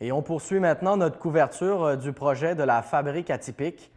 Et on poursuit maintenant notre couverture du projet de la Fabrique atypique.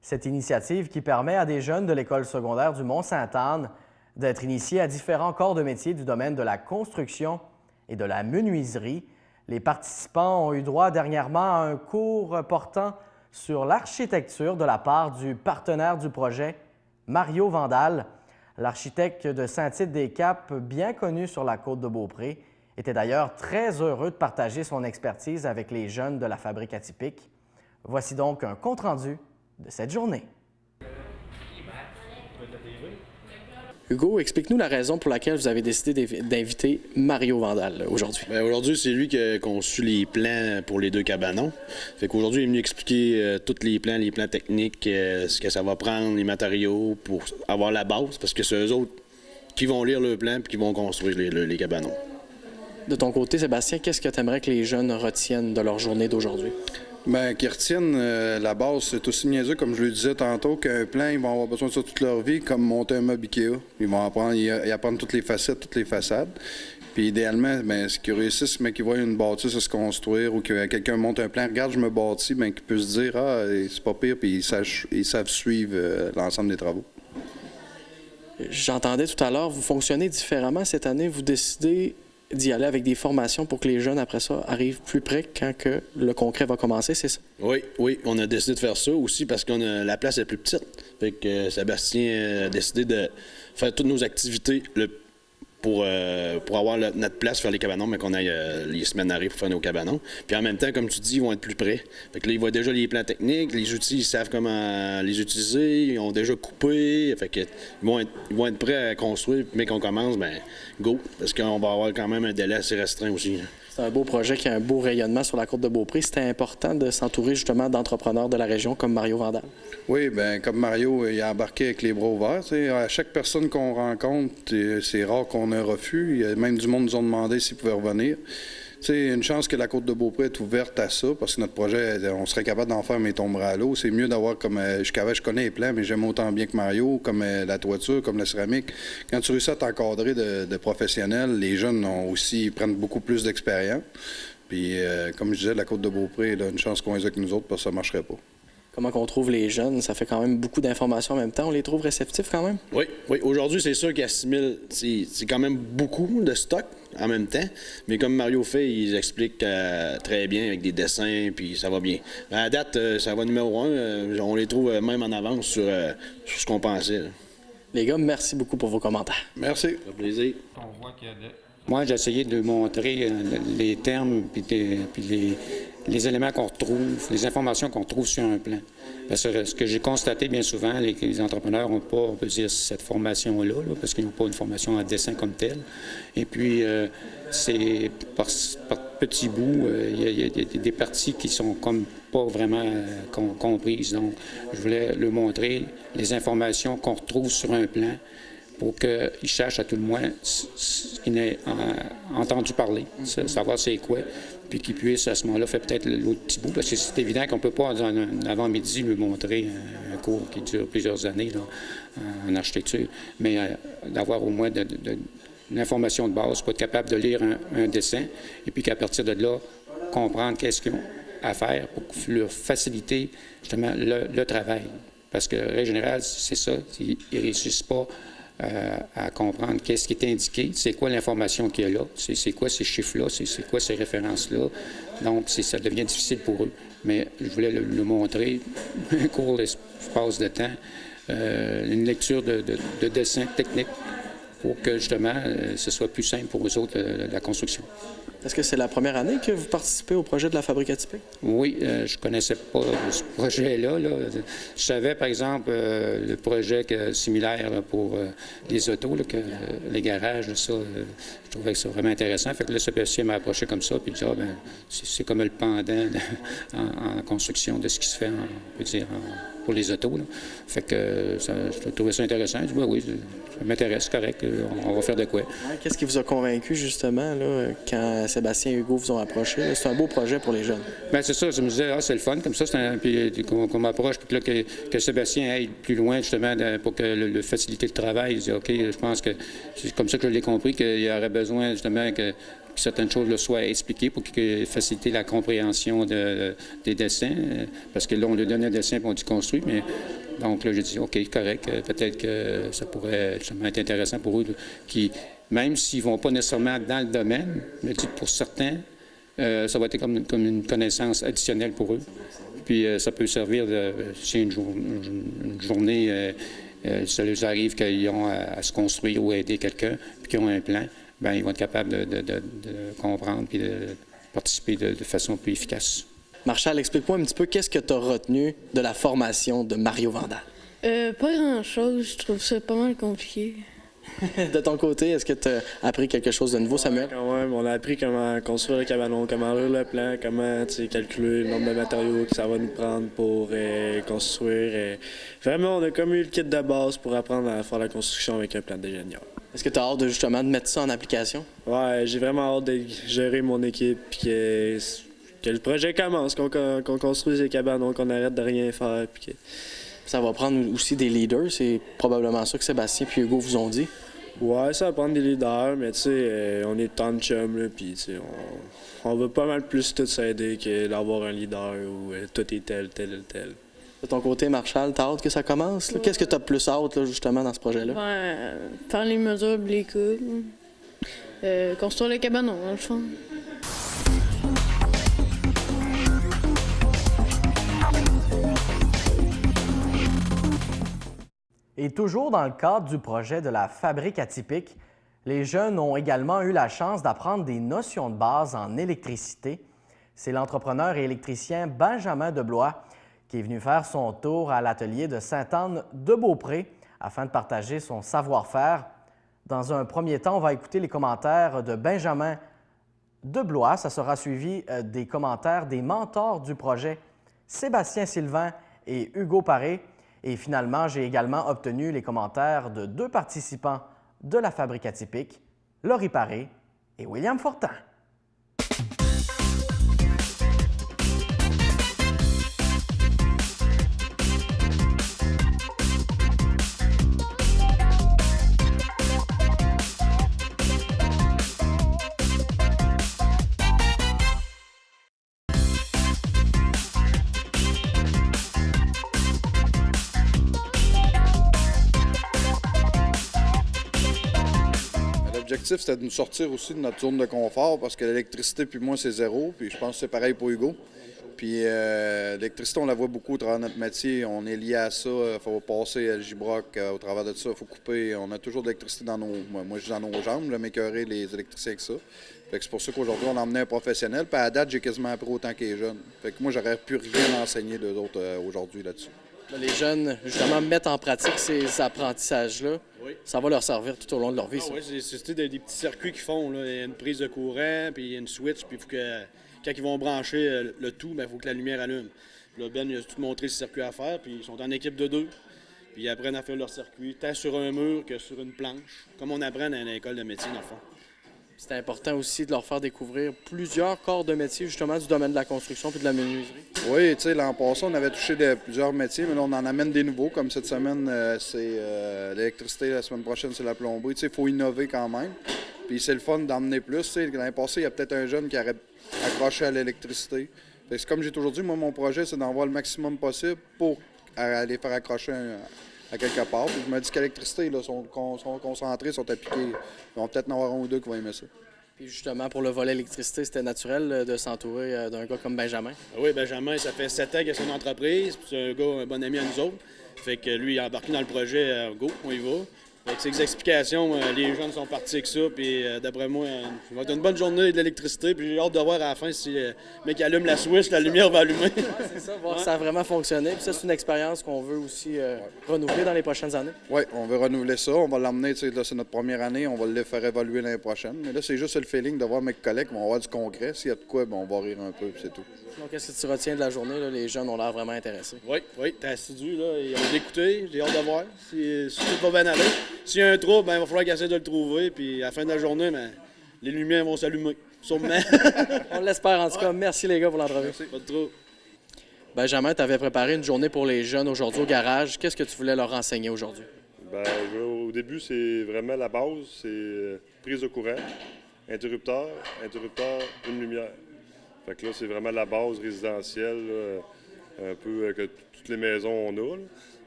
Cette initiative qui permet à des jeunes de l'École secondaire du Mont-Sainte-Anne d'être initiés à différents corps de métier du domaine de la construction et de la menuiserie. Les participants ont eu droit dernièrement à un cours portant sur l'architecture de la part du partenaire du projet, Mario Vandal. L'architecte de Saint-Tite-des-Caps, bien connu sur la côte de Beaupré, était d'ailleurs très heureux de partager son expertise avec les jeunes de la Fabrique atypique. Voici donc un compte-rendu de cette journée. Hugo, explique-nous la raison pour laquelle vous avez décidé d'inviter Mario Vandal aujourd'hui. Bien, aujourd'hui, c'est lui qui a conçu les plans pour les deux cabanons. Fait qu'aujourd'hui, il est venu expliquer tous les plans techniques, ce que ça va prendre, les matériaux pour avoir la base, parce que c'est eux autres qui vont lire le plan et qui vont construire les cabanons. De ton côté, Sébastien, qu'est-ce que tu aimerais que les jeunes retiennent de leur journée d'aujourd'hui? Bien, qu'ils retiennent la base, c'est aussi niaiseux, comme je le disais tantôt, qu'un plan, ils vont avoir besoin de ça toute leur vie, comme monter un meuble Ikea. Ils vont apprendre toutes les facettes, toutes les façades. Puis idéalement, bien, ce qu'ils réussissent, mais qu'ils voient une bâtisse se construire ou que quelqu'un monte un plan, regarde, je me bâtis, bien, qu'ils puissent se dire, ah, c'est pas pire, puis ils savent suivre l'ensemble des travaux. J'entendais tout à l'heure, vous fonctionnez différemment cette année, vous décidez d'y aller avec des formations pour que les jeunes, après ça, arrivent plus près quand que le concret va commencer, c'est ça? Oui, on a décidé de faire ça aussi parce que la place est plus petite. Fait que Sébastien a décidé de faire toutes nos activités pour avoir notre place, faire les cabanons, mais qu'on aille les semaines arrivent pour faire nos cabanons. Puis en même temps, comme tu dis, ils vont être plus près. Fait que là, ils voient déjà les plans techniques, les outils, ils savent comment les utiliser, ils ont déjà coupé. Fait que ils vont être prêts à construire, mais qu'on commence, bien, go. Parce qu'on va avoir quand même un délai assez restreint aussi. C'est un beau projet qui a un beau rayonnement sur la côte de Beaupré. C'était important de s'entourer justement d'entrepreneurs de la région comme Mario Vandal. Oui, bien, comme Mario, il a embarqué avec les bras ouverts. T'sais. À chaque personne qu'on rencontre, c'est rare qu'on ait un refus. Il y a même du monde nous ont demandé s'ils pouvaient revenir. C'est une chance que la côte de Beaupré est ouverte à ça, parce que notre projet, on serait capable d'en faire, mais il tomberait à l'eau. C'est mieux d'avoir comme... je connais les plans, mais j'aime autant bien que Mario, comme la toiture, comme la céramique. Quand tu réussis à t'encadrer de professionnels, les jeunes ils prennent beaucoup plus d'expérience. Puis, comme je disais, la côte de Beaupré, là, une chance qu'on les a avec nous autres, parce que ça ne marcherait pas. Comment qu'on trouve les jeunes? Ça fait quand même beaucoup d'informations en même temps. On les trouve réceptifs quand même? Oui. Aujourd'hui, c'est sûr qu'ils assimilent. C'est quand même beaucoup de stock en même temps. Mais comme Mario fait, il explique très bien avec des dessins, puis ça va bien. À date, ça va numéro 1. On les trouve même en avance sur ce qu'on pensait. Là. Les gars, merci beaucoup pour vos commentaires. Merci. Ça fait plaisir. Moi, j'ai essayé de montrer les termes puis les éléments qu'on retrouve, les informations qu'on retrouve sur un plan. Parce que ce que j'ai constaté bien souvent, les entrepreneurs n'ont pas, on peut dire, cette formation-là, parce qu'ils n'ont pas une formation en dessin comme telle. Et puis, c'est par petits bouts, il y a des parties qui sont comme pas vraiment comprises. Donc, je voulais le montrer, les informations qu'on retrouve sur un plan, pour qu'ils cherchent à tout le moins ce qu'ils n'aient entendu parler, savoir c'est quoi, puis qu'ils puissent à ce moment-là faire peut-être l'autre petit bout, parce que c'est évident qu'on ne peut pas, en avant-midi, lui montrer un cours qui dure plusieurs années là, en architecture, mais d'avoir au moins une information de base pour être capable de lire un dessin, et puis qu'à partir de là, comprendre qu'est-ce qu'ils ont à faire pour leur faciliter justement le travail. Parce que, en général, c'est ça, ils ne réussissent pas à comprendre qu'est-ce qui est indiqué, c'est quoi l'information qu'il y a là, c'est quoi ces chiffres-là, c'est quoi ces références-là. Donc, ça devient difficile pour eux. Mais je voulais le montrer, un court espace de temps, une lecture de dessin technique pour que, justement, ce soit plus simple pour eux autres, la construction. Est-ce que c'est la première année que vous participez au projet de la Fabrique atypique? Oui, je ne connaissais pas ce projet-là. Là. Je savais, par exemple, le projet similaire là, pour les autos, là, que les garages, là, ça, je trouvais que c'est vraiment intéressant. Fait que là, Sébastien m'a approché comme ça, puis il dit, c'est comme le pendant en construction de ce qui se fait, on peut dire, pour les autos. Là. Fait que je trouvais ça intéressant. Je dis, oui, ça m'intéresse, correct, on va faire de quoi. Qu'est-ce qui vous a convaincu, justement, là, quand Sébastien et Hugo vous ont approché? C'est un beau projet pour les jeunes. Bien, c'est ça. Je me disais, c'est le fun, comme ça, puis qu'on m'approche, puis que Sébastien aille plus loin, justement, pour que faciliter le travail. Je dis, OK, je pense que c'est comme ça que je l'ai compris, qu'il y aurait besoin, justement, que certaines choses le soient expliquées pour faciliter la compréhension des dessins. Parce que là, on lui donne un dessin et on dit construit, mais donc là, j'ai dit, OK, correct, peut-être que ça pourrait être intéressant pour eux, qui, même s'ils ne vont pas nécessairement dans le domaine, mais pour certains, ça va être comme une connaissance additionnelle pour eux. Puis ça peut servir si une journée, ça leur arrive qu'ils ont à se construire ou aider quelqu'un, puis qu'ils ont un plan, bien, ils vont être capables de comprendre puis de participer de façon plus efficace. Marshall, explique-moi un petit peu qu'est-ce que tu as retenu de la formation de Mario Vandal. Pas grand-chose, je trouve ça pas mal compliqué. De ton côté, est-ce que tu as appris quelque chose de nouveau, Samuel? Quand même, on a appris comment construire le cabanon, comment lire le plan, comment calculer le nombre de matériaux que ça va nous prendre pour construire. Vraiment, on a comme eu le kit de base pour apprendre à faire la construction avec un plan d'ingénieur. Est-ce que tu as hâte justement de mettre ça en application? Ouais, j'ai vraiment hâte de gérer mon équipe et que le projet commence, qu'on construise les cabanons, qu'on arrête de rien faire. Puis que... Ça va prendre aussi des leaders, c'est probablement ça que Sébastien et Hugo vous ont dit. Ouais, ça va prendre des leaders, mais tu sais, on est tant de chums, là, puis tu sais, on va pas mal plus tous s'aider que d'avoir un leader où tout est tel. De ton côté, Marshall, t'as hâte que ça commence? Là? Qu'est-ce que t'as plus hâte, là, justement, dans ce projet-là? Faire les mesures, les coups, construire le cabanon, dans le fond. Et toujours dans le cadre du projet de la fabrique atypique, les jeunes ont également eu la chance d'apprendre des notions de base en électricité. C'est l'entrepreneur et électricien Benjamin Deblois qui est venu faire son tour à l'atelier de Sainte-Anne-de-Beaupré afin de partager son savoir-faire. Dans un premier temps, on va écouter les commentaires de Benjamin Deblois. Ça sera suivi des commentaires des mentors du projet, Sébastien Sylvain et Hugo Paré. Et finalement, j'ai également obtenu les commentaires de 2 participants de la fabrique atypique, Laurie Paré et William Fortin. L'objectif, c'était de nous sortir aussi de notre zone de confort parce que l'électricité, puis moi, c'est zéro. Puis je pense que c'est pareil pour Hugo. Puis l'électricité, on la voit beaucoup au travers de notre métier. On est lié à ça. Il faut passer à Gibroc. Au travers de ça, il faut couper. On a toujours de l'électricité dans nos... Moi, je dis dans nos jambes. Je m'écœurer les électriciens avec ça. Fait que c'est pour ça qu'aujourd'hui, on a emmené un professionnel. Puis à date, j'ai quasiment appris autant que les jeunes. Fait que moi, j'aurais pu rien enseigner d'eux autres aujourd'hui là-dessus. Les jeunes, justement, mettent en pratique ces apprentissages-là. Oui. Ça va leur servir tout au long de leur vie, ça. Oui, c'est des petits circuits qu'ils font. Là. Il y a une prise de courant, puis il y a une switch, puis il faut que, quand ils vont brancher le tout, il faut que la lumière allume. Puis là, Ben, il a tout montré ce circuit à faire, puis ils sont en équipe de 2. Puis ils apprennent à faire leur circuit, tant sur un mur que sur une planche, comme on apprend dans l'école de métier, dans le fond. C'est important aussi de leur faire découvrir plusieurs corps de métier, justement, du domaine de la construction puis de la menuiserie. Oui, tu sais, l'an passé, on avait touché plusieurs métiers, mais là, on en amène des nouveaux. Comme cette semaine, c'est l'électricité, la semaine prochaine, c'est la plomberie. Tu sais, il faut innover quand même. Puis c'est le fun d'emmener plus. Tu sais, l'an passé, il y a peut-être un jeune qui aurait accroché à l'électricité. Fait que comme j'ai toujours dit, moi, mon projet, c'est d'en voir le maximum possible pour aller faire accrocher à quelque part. Puis je me dis qu'à l'électricité, là, sont concentrés, sont appliqués. Ils vont peut-être en avoir un ou deux qui vont aimer ça. Puis justement, pour le volet électricité, c'était naturel de s'entourer d'un gars comme Benjamin. Oui, Benjamin, ça fait 7 ans qu'il a son entreprise, puis c'est un gars, un bon ami à nous autres. Fait que lui, il a embarqué dans le projet, go, on y va. Avec ses explications, les jeunes sont partis avec ça, puis d'après moi, ça va être une bonne journée de l'électricité, puis j'ai hâte de voir à la fin si le mec allume la switch, la lumière va allumer. Ouais, c'est ça, voir si ça a vraiment fonctionné. Puis ça, c'est une expérience qu'on veut aussi renouveler dans les prochaines années. Oui, on veut renouveler ça. On va l'emmener, tu sais, là, c'est notre première année, on va le faire évoluer l'année prochaine. Mais là, c'est juste le feeling de voir mes collègues, on va avoir du concret. S'il y a de quoi, on va rire un peu, puis c'est tout. Donc, qu'est-ce que tu retiens de la journée? Là? Les jeunes ont l'air vraiment intéressés. Oui, t'es assidu, là, ils ont écouté, j'ai hâte de voir si tout va bien aller. S'il y a un trouble, il va falloir qu'ils essaient de le trouver, puis à la fin de la journée, les lumières vont s'allumer, sûrement. On l'espère en tout cas. Merci les gars pour l'entrevue. Pas de trouble. Benjamin, tu avais préparé une journée pour les jeunes aujourd'hui au garage. Qu'est-ce que tu voulais leur enseigner aujourd'hui? Au début, c'est vraiment la base, c'est prise de courant. interrupteur, une lumière. Fait que là, c'est vraiment la base résidentielle, là, un peu que toutes les maisons on a. Là.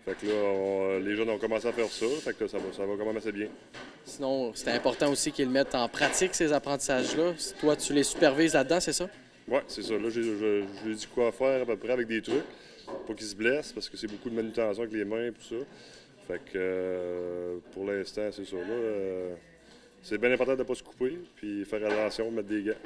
Fait que là, les jeunes ont commencé à faire ça, fait que ça va quand même assez bien. Sinon, c'est important aussi qu'ils mettent en pratique ces apprentissages-là. Toi, tu les supervises là-dedans, c'est ça? Oui, c'est ça. Là, je lui ai dit quoi faire à peu près avec des trucs pour qu'ils se blessent, parce que c'est beaucoup de manutention avec les mains et tout ça. Fait que pour l'instant, c'est ça. Là, c'est bien important de ne pas se couper, puis faire attention, mettre des gants.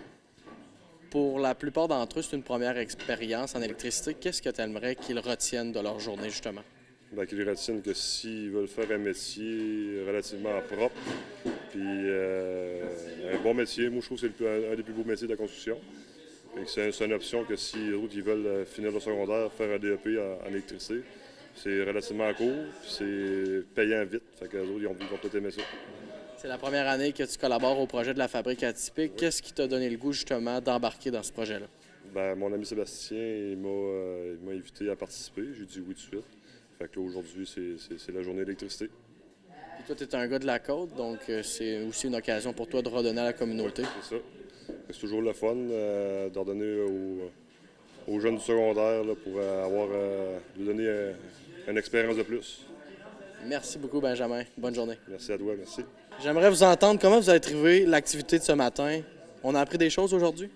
Pour la plupart d'entre eux, c'est une première expérience en électricité. Qu'est-ce que tu aimerais qu'ils retiennent de leur journée, justement? Bien, qu'ils retiennent que s'ils veulent faire un métier relativement propre, puis un bon métier, moi je trouve que c'est un des plus beaux métiers de la construction. C'est une option que si les autres ils veulent finir leur secondaire, faire un DEP en électricité, c'est relativement court, puis c'est payant vite. Fait que les autres ils vont peut-être aimer ça. C'est la première année que tu collabores au projet de la fabrique atypique. Oui. Qu'est-ce qui t'a donné le goût, justement, d'embarquer dans ce projet-là? Bien, mon ami Sébastien, il m'a invité à participer. J'ai dit oui tout de suite. Fait que là, aujourd'hui, c'est la journée d'électricité. Puis toi, tu es un gars de la côte, donc c'est aussi une occasion pour toi de redonner à la communauté. Oui, c'est ça. C'est toujours le fun de redonner aux jeunes du secondaire là, pour lui donner une expérience de plus. Merci beaucoup, Benjamin. Bonne journée. Merci à toi, merci. J'aimerais vous entendre. Comment vous avez trouvé l'activité de ce matin? On a appris des choses aujourd'hui?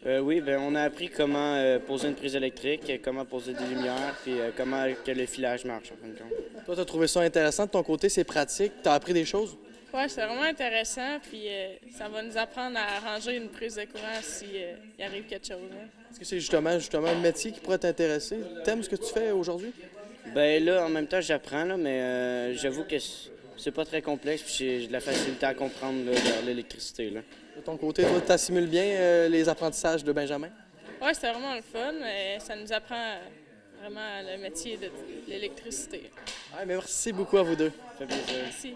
Oui, bien, on a appris comment poser une prise électrique, comment poser des lumières, puis comment que le filage marche, en fin de compte. Toi, tu as trouvé ça intéressant. De ton côté, c'est pratique. Tu as appris des choses? Oui, c'est vraiment intéressant, puis ça va nous apprendre à arranger une prise de courant s'il arrive quelque chose. Hein. Est-ce que c'est justement un métier qui pourrait t'intéresser? T'aimes ce que tu fais aujourd'hui? Bien là, en même temps, j'apprends, là, mais j'avoue que c'est pas très complexe, puis j'ai de la facilité à comprendre là, l'électricité. Là. De ton côté, toi, tu assimiles bien les apprentissages de Benjamin? Oui, c'est vraiment le fun, mais ça nous apprend vraiment le métier de l'électricité. Ouais, merci beaucoup à vous deux. Ça fait plaisir. Merci.